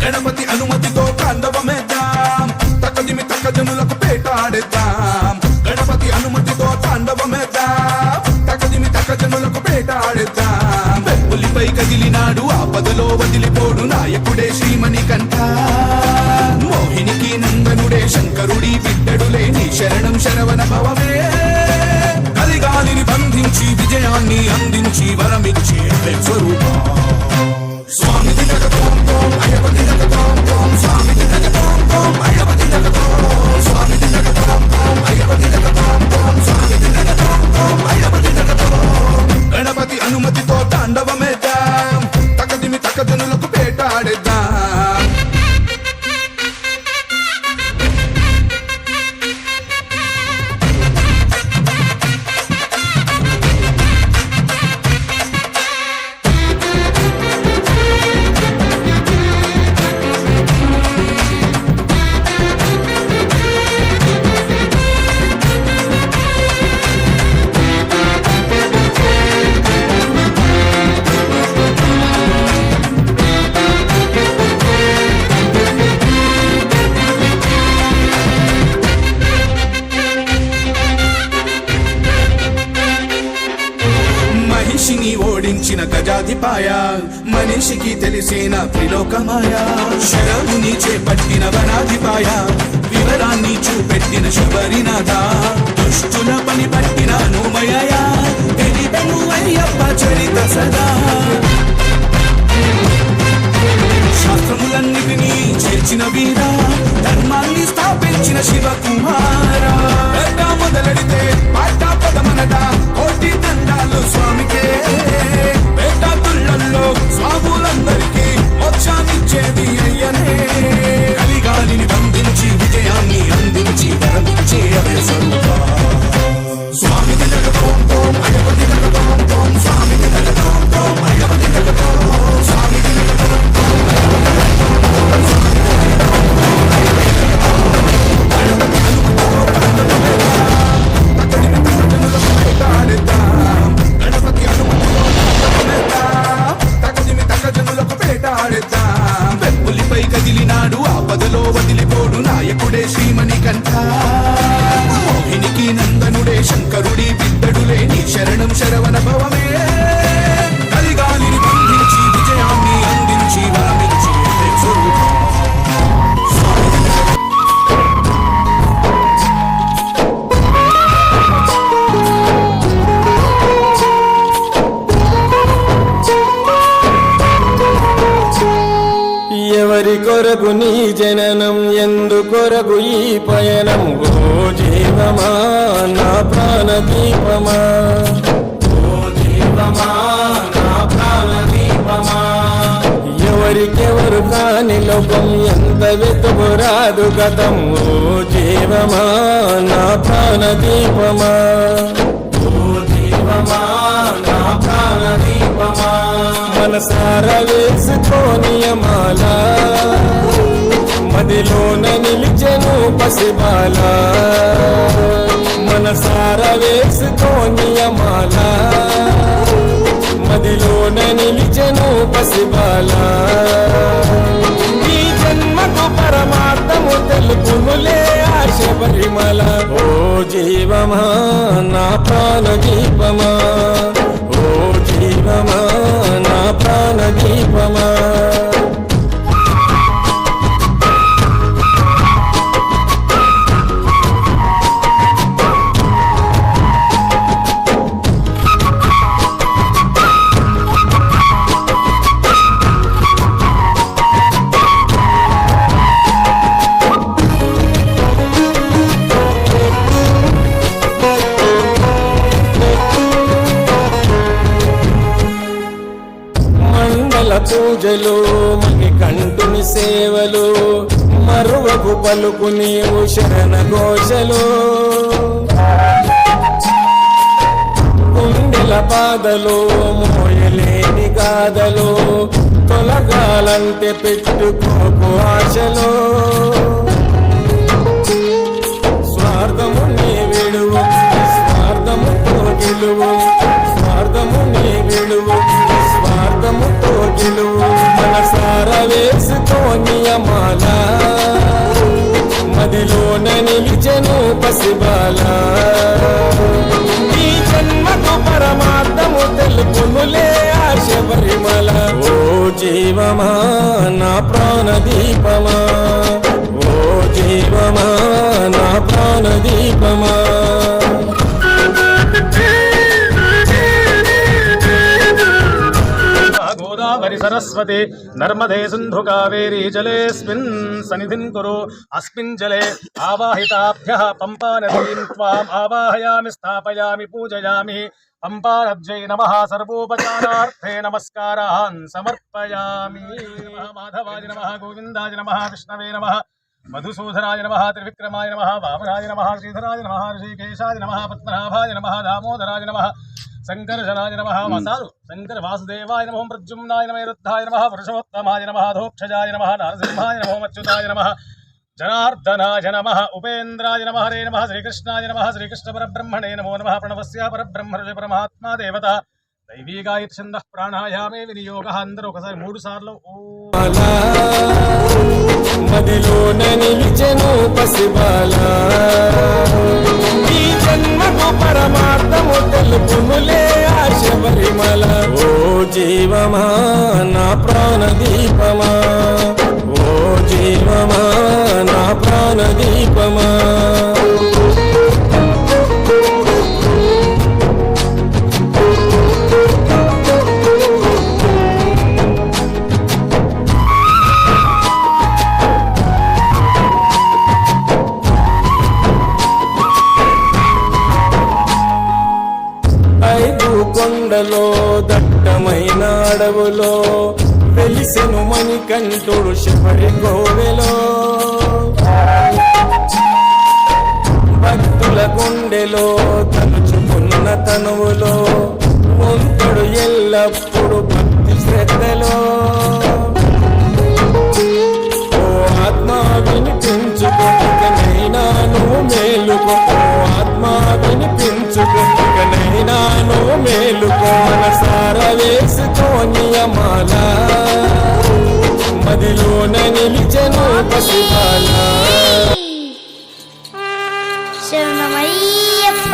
గణపతి అనుమతితో తాండవమేద్దాం తకదిమి తక జనులకు పేటాడేద్దాం వెప్పులిపై కదిలినాడు ఆపదలో వదిలిపోడు నాయకుడే శ్రీమణికంఠ మోహినికి నందనుడే శంకరుడి బిడ్డడులే నీ శరణం శరవణ భవమే కలిగాలిని బంధించి విజయాన్ని అందించి వరమిచ్చే స్వరూపం స్వామి దినగతోం తోం అయ్యపతి దినగతోం తోం స్వామి దినగతోం తోం అయ్యపతి దినగతోం స్వామి దినగతోం తోం అయ్యపతి దినగతోం తోం స్వామి దినగతోం తోం అయ్యపతి దినగతోం గణపతి అనుమతితో తాండవమేద్దాం తకదిమి తకజనులకు పేటాడేద్దాం మహిషిని ఓడించిన గజాధిపాయ మనిషికి తెలిసిన త్రిలోకమాయ శరముని చేపట్టిన వనాధిపాయ వివరాన్ని చూపెట్టిన శబరినాథ దుష్టుల పని పట్టిన అనుమయ తెలిపెను అయ్యప్ప చరిత సదా శాస్త్రములన్నిటినీ చేర్చిన వీర ధర్మాన్ని స్థాపించిన శివకుమార మొదలెడితే పాట పదమనట కోటి దండాలు స్వామికే పేట తుళ్ళల్లో స్వాములందరికీ మోక్షాన్నిచ్చేది అయ్యనే కలిగాలిని బంధించి విజయాన్ని అందించి వరమిచ్చే అభయ స్వరూప స్వామి దినగతోం తోం అయ్యపతి దినగతోం తోం స్వామి దినగతోం తోం అయ్యపతి దినగతోం స్వామి దినగతోం వెప్పులిపై కదిలినాడు ఆపదలో వదిలిపోడు నాయకుడే శ్రీమణికంఠ మోహినికి నందనుడే శంకరుడి బిడ్డడులే నీ శరణం శరవణ భవమే కలిగాలిని బంధించి విజయాన్ని అందించి వరమిచ్చి స్వరూపం ఎవరి కొరకు నీ జననం ఎందు కొరకు ఈ పయనం ఓ జీవమా నా ప్రాణ దీపమా ఓ జీవమా నా ప్రాణ దీపమా ఎవరికెవరు కాని లోకం ఎంత వెతుకురాదు గతం ఓ జీవమా నా ప్రాణ దీపమా ఓ జీవమా నా ప్రాణ దీపమా మనసార వేసుకోనియమాల మదిలోన నిలిచెను పసిబాల మనసార వేసుకోనియమాల మదిలోన నిలిచెను పసిబాల ఈ జన్మకు పరమార్థము తెలుపునులే ఆశ పరిమళ ఓ జీవమా నా ప్రాణ దీపమా ఓ జీవమా నా ప్రాణ దీపమా పూజలు మణికంఠుని సేవలు మరువకు పలుకు నీవు శరణ ఘోషలు గుండెల బాధలు మోయలేని గాథలు తొలగాలంటే పెట్టుకోకు ఆశలు స్వార్థము నీ విడువు స్వార్థముతో గెలువు స్వార్థము నీ విడువు స్వార్థముతో గెలువు మనసార వేసుకో నియమాల మదిలోన నిలిచెను పసిబాల ఈ జన్మకు పరమార్థము తెలుపునులే ఆ శబరిమల ఓ జీవమా నా ప్రాణదీపమా ఓ జీవమా నా ప్రాణదీపమా గోదావరి సరస్వతి నర్మదే సింధు కావేరీ జలేస్మిన్ సన్నిధిం కురు అస్మిన్ జలే ఆవాహితాభ్యః పంపా నదీం త్వాం ఆవాహయామి స్థాపయామి పూజయామి పంపారబ్జై నమః సర్వోపచారార్థే నమస్కారాన్ సమర్పయామి మాధవాయ నమః గోవిందాయ నమః విష్ణవే నమః మధుసూదనాయ నమః త్రివిక్రమాయ నమః వామనాయ నమః శ్రీధరాయ నమః ఋషికేశాయ నమః పద్మనాభాయ నమః దామోదరాయ నమః శంకరజనాయ నమః వసారు శంకర వాసుదేవాయ నమః ప్రద్యుమ్నాయ నమః రుద్ధాయ నమః పురుషోత్తమాయ నమః ధోక్షజాయ నమః నరసింహాయ నమః అచ్యుతాయ నమః జనార్దనాయ నమః ఉపేంద్రాయ నమః హరే నమః శ్రీకృష్ణాయ నమః శ్రీకృష్ణ పరబ్రహ్మణే నమో నమః ప్రణవస్య పరబ్రహ్మ ఋషి పరమాత్మా దేవత దైవీగాయ ఛందః ప్రాణాయామే వినియోగః అందరూ ఒకసారి 3 సార్లు మదిలోన నిలిచెను పసిబాల ఈ జన్మకు పరమార్థము తెలుపునులే ఆ శబరిమల ఓ జీవమా నా ప్రాణదీపమా ఓ జీవమా నా ప్రాణదీపమా కొండలో దట్టమైన అడవులో వెలిసెను మణికంఠుడు శబరి కోవెలో భక్తుల గుండెలో తలుచుకున్న తనువులో పొంతుడు ఎల్లప్పుడు భక్తి శ్రద్ధలో ఓ ఆత్మ వినిపించుకో ఇకనైనా నువ్వు మేలుకో ఓ ఆత్మ వినిపించుకో ఇకనైనా నువ్వు మేలుకో మనసార వేసుకో నియమాల మదిలోన నిలిచెను పసిబాల శరణమయ్యప్ప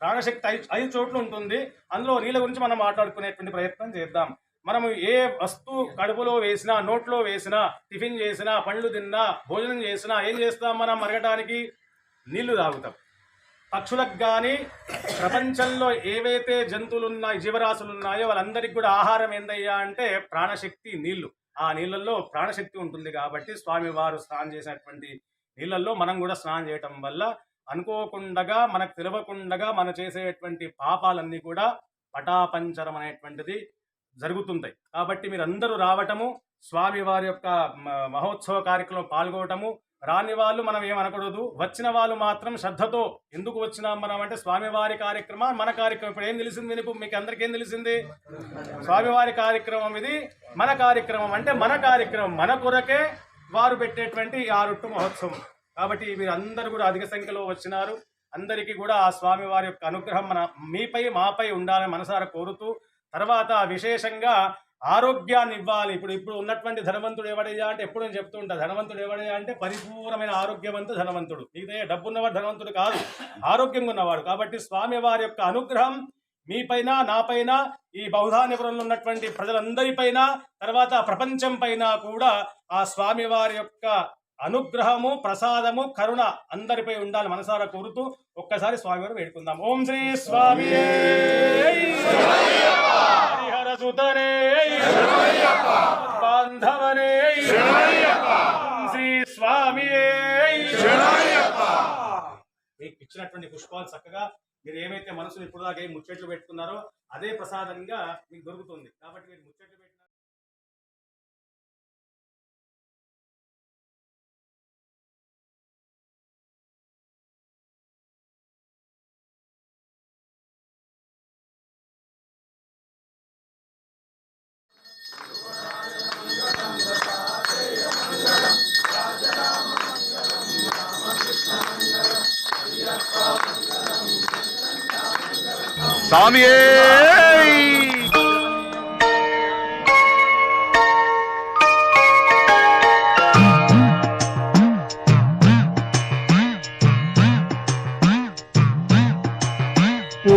ప్రాణశక్తి 5 చోట్ల ఉంటుంది. అందులో నీళ్ళ గురించి మనం మాట్లాడుకునేటువంటి ప్రయత్నం చేద్దాం. మనము ఏ వస్తువు కడుపులో వేసినా, నోట్లో వేసినా, టిఫిన్ చేసినా, పండ్లు తిన్నా, భోజనం చేసినా ఏం చేస్తాం? మనం మరగటానికి నీళ్లు తాగుతాం. పక్షులకు కానీ ప్రపంచంలో ఏవైతే జంతువులు ఉన్నాయి, జీవరాశులు ఉన్నాయో వాళ్ళందరికీ కూడా ఆహారం ఏందయ్యా అంటే ప్రాణశక్తి నీళ్లు. ఆ నీళ్ళల్లో ప్రాణశక్తి ఉంటుంది కాబట్టి స్వామివారు స్నానం చేసినటువంటి నీళ్ళల్లో మనం కూడా స్నానం చేయటం వల్ల అనుకోకుండా, మనకు తెలియకుండా మనం చేసేటువంటి పాపాలన్నీ కూడా పటాపంచరం అనేటువంటిది జరుగుతుంటాయి. కాబట్టి మీరందరూ రావటము, స్వామివారి యొక్క మహోత్సవ కార్యక్రమంలో పాల్గొనటము. రాని వాళ్ళు మనం ఏమనకూడదు, వచ్చిన వాళ్ళు మాత్రం శ్రద్ధతో ఎందుకు వచ్చినాం మనం అంటే స్వామివారి కార్యక్రమం మన కార్యక్రమం. ఇప్పుడు ఏం తెలిసింది మీకు అందరికీ? ఏం తెలిసింది? స్వామివారి కార్యక్రమం ఇది మన కార్యక్రమం. అంటే మన కార్యక్రమం, మన కొరకే వారు పెట్టేటువంటి ఆ రొట్టు మహోత్సవం. కాబట్టి మీరు అందరూ కూడా అధిక సంఖ్యలో వచ్చినారు. అందరికీ కూడా ఆ స్వామి వారి యొక్క అనుగ్రహం మీపై మాపై ఉండాలని మనసారా కోరుతూ, తర్వాత విశేషంగా ఆరోగ్యాన్ని ఇవ్వాలి. ఇప్పుడు ఉన్నటువంటి ధనవంతుడు ఎవడయ్యా అంటే ఎప్పుడు నేను చెప్తూ ఉంటా, ధనవంతుడు ఎవడయ్యా అంటే పరిపూర్ణమైన ఆరోగ్యవంతుడు ధనవంతుడు. మిగతా డబ్బున్నవాడు ధనవంతుడు కాదు, ఆరోగ్యంగా ఉన్నవాడు. కాబట్టి స్వామి వారి యొక్క అనుగ్రహం మీపైన, నాపైన, ఈ బౌధానిపురంలో ఉన్నటువంటి ప్రజలందరిపైన, తర్వాత ప్రపంచం పైన కూడా ఆ స్వామి వారి యొక్క అనుగ్రహము, ప్రసాదము, కరుణ అందరిపై ఉండాలి మనసారా కోరుతూ ఒక్కసారి స్వామి వారు వేడుకుందాం. ఓం శ్రీ స్వామి హరిహర సుతనే బాంధవనే శ్రీ స్వామి. మీకు ఇచ్చినటువంటి పుష్పాలు చక్కగా మీరు ఏమైతే మనసులో ఇప్పుడు దాకా ఏం ముచ్చట్లు పెట్టుకున్నారో అదే ప్రసాదంగా మీకు దొరుకుతుంది. కాబట్టి మీరు ముచ్చట్లు పెట్టిన స్వామియే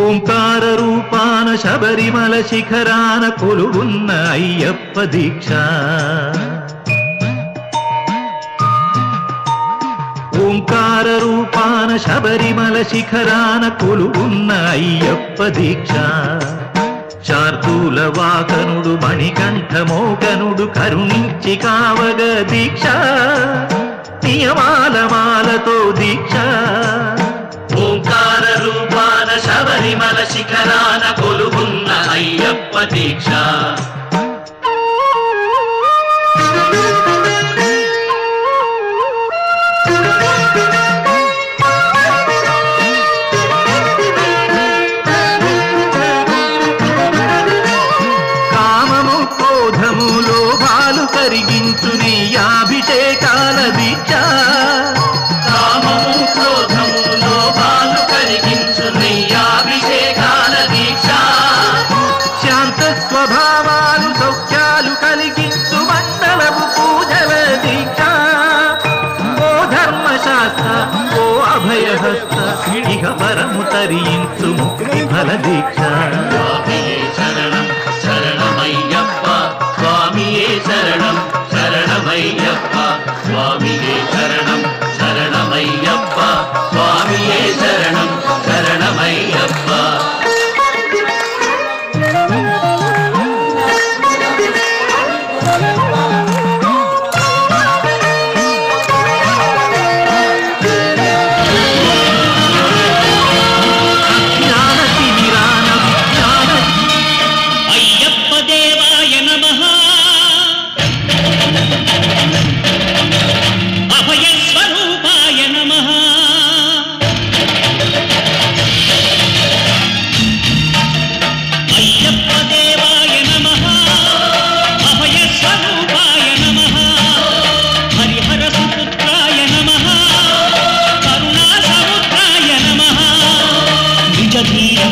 ఓంకార రూపాన శబరిమల శిఖరాన కొలువున్న అయ్యప్ప దీక్ష. ఓంకార రూపాన శబరిమల శిఖరాన కొలువున్న అయ్యప్ప దీక్ష. శార్దూల వాకనుడు మణికంఠ మోకనుడు కరుణించి కావగ దీక్ష. నియమాల మాలతో దీక్ష. ఓంకార రూపాన శబరిమల శిఖరాన కొలువున్న అయ్యప్ప దీక్ష. కామము క్రోధము లోభాలు కరిగించు నీ అభిషేకాల దీక్ష. కామము క్రోధము లోభాలు కరిగించు నీ అభిషేకాల దీక్ష. శాంత స్వభావాలు సౌఖ్యాలు కలిగించు మండలము పూజల దీక్ష. ఓ ధర్మశాస్త్ర ఓ అభయహస్త ఇహ పరము తరించు ముక్తి ఫల దీక్ష. శరణం శరణమయ్యప్ప స్వామియే శరణం శరణమయ్యప్ప స్వామియే శరణం శరణమయ్యప్ప స్వామియే శరణం శరణమయ్యప్ప.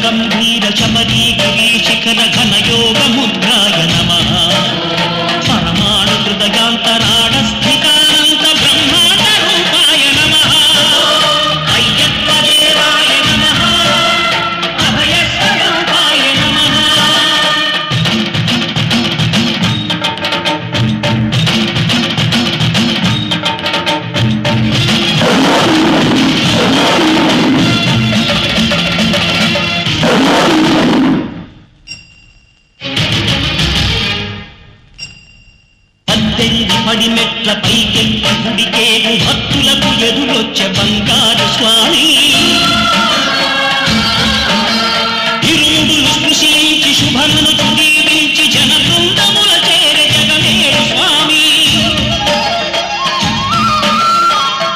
గంభీర శబరీ గిరి శిఖర ఘన యోగ ముద్రాయ నమః. పరమాణు హృదయాంతరాణ స్థితానంత బ్రహ్మాండ రూపాయ నమః. అయ్యప్ప దేవాయ నమః అభయ స్వరూపాయ నమః. పడిమెట్ల పైకెత్తి గుడికేగు భక్తులకు ఎదురొచ్చే బంగారు స్వామి. ఇరుముడులు స్పృశించి శుభమును దీవించి జన బృందముల చేరే జగమేడు స్వామి.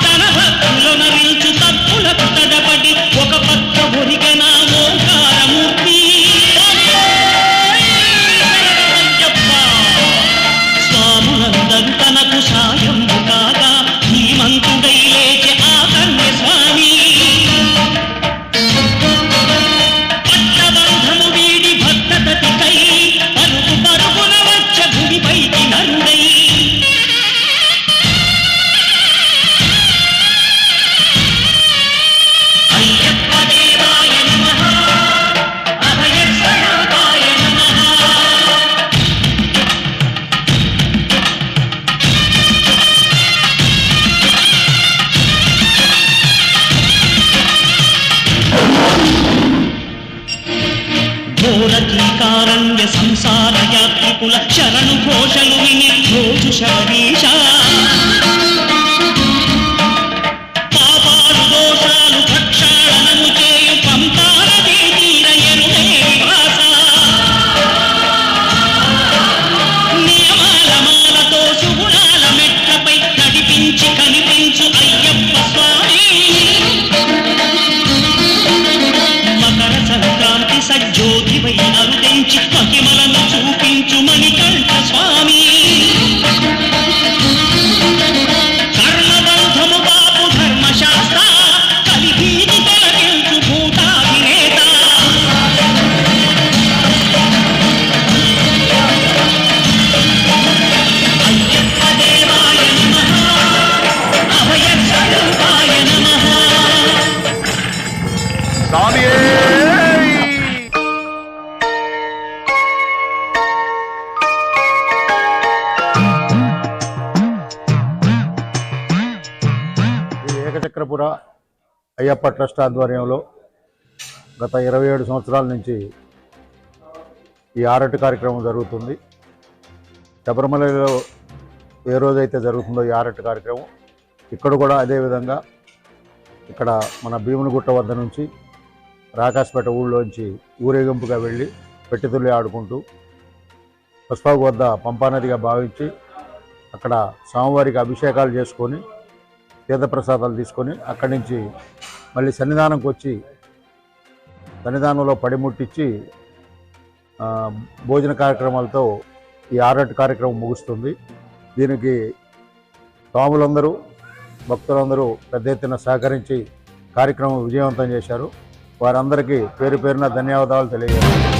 తన భక్తులను నిల్చు తప్పులకు తడబడి ఒక పక్క ఒరిగన ఓంకారమూర్తి. స్వాములందరూ తనకు సాయం కాగా ధీమంతుడై లేచి యాత్రికుల శరణు ఘోషలు విని రోజు శబరీష పాపాలు దోషాలు ప్రక్షాళనము చేయు పంతాల తీర ఎరుమే నివాస నియమాల మాలతో సుగుణాల మెట్లపై నడిపించి కనిపించు అయ్యప్ప స్వామి మకర సంక్రాంతి సజ్జోతివై అరుదించి మహిమలను చూపించు మణికంఠ స్వామి కర్మబంధము బాపు ధర్మశాస్త్ర కలిగీని తొలగించు భూతాధినేత అయ్యప్ప దేవాయ నమః అభయ స్వరూపాయ నమః ఈ ఏకచక్రపుర అయ్యప్ప ట్రస్ట్ ఆధ్వర్యంలో గత 27 సంవత్సరాల నుంచి ఈ ఆరటి కార్యక్రమం జరుగుతుంది. శబరిమలలో ఏ రోజైతే జరుగుతుందో ఈ ఆరటి కార్యక్రమం ఇక్కడ కూడా అదేవిధంగా ఇక్కడ మన భీమునిగుట్ట వద్ద నుంచి రాకాశపేట ఊళ్ళోంచి ఊరేగింపుగా వెళ్ళి పెట్టితుల్లి ఆడుకుంటూ పసుపాకు వద్ద పంపానదిగా భావించి అక్కడ స్వామివారికి అభిషేకాలు చేసుకొని తీర్థప్రసాదాలు తీసుకొని అక్కడి నుంచి మళ్ళీ సన్నిధానంకి వచ్చి సన్నిధానంలో పడిముట్టించి భోజన కార్యక్రమాలతో ఈ ఆరటి కార్యక్రమం ముగుస్తుంది. దీనికి స్వాములందరూ భక్తులందరూ పెద్ద ఎత్తున సహకరించి కార్యక్రమం విజయవంతం చేశారు. వారందరికీ పేరు పేరున ధన్యవాదాలు తెలియజేస్తారు.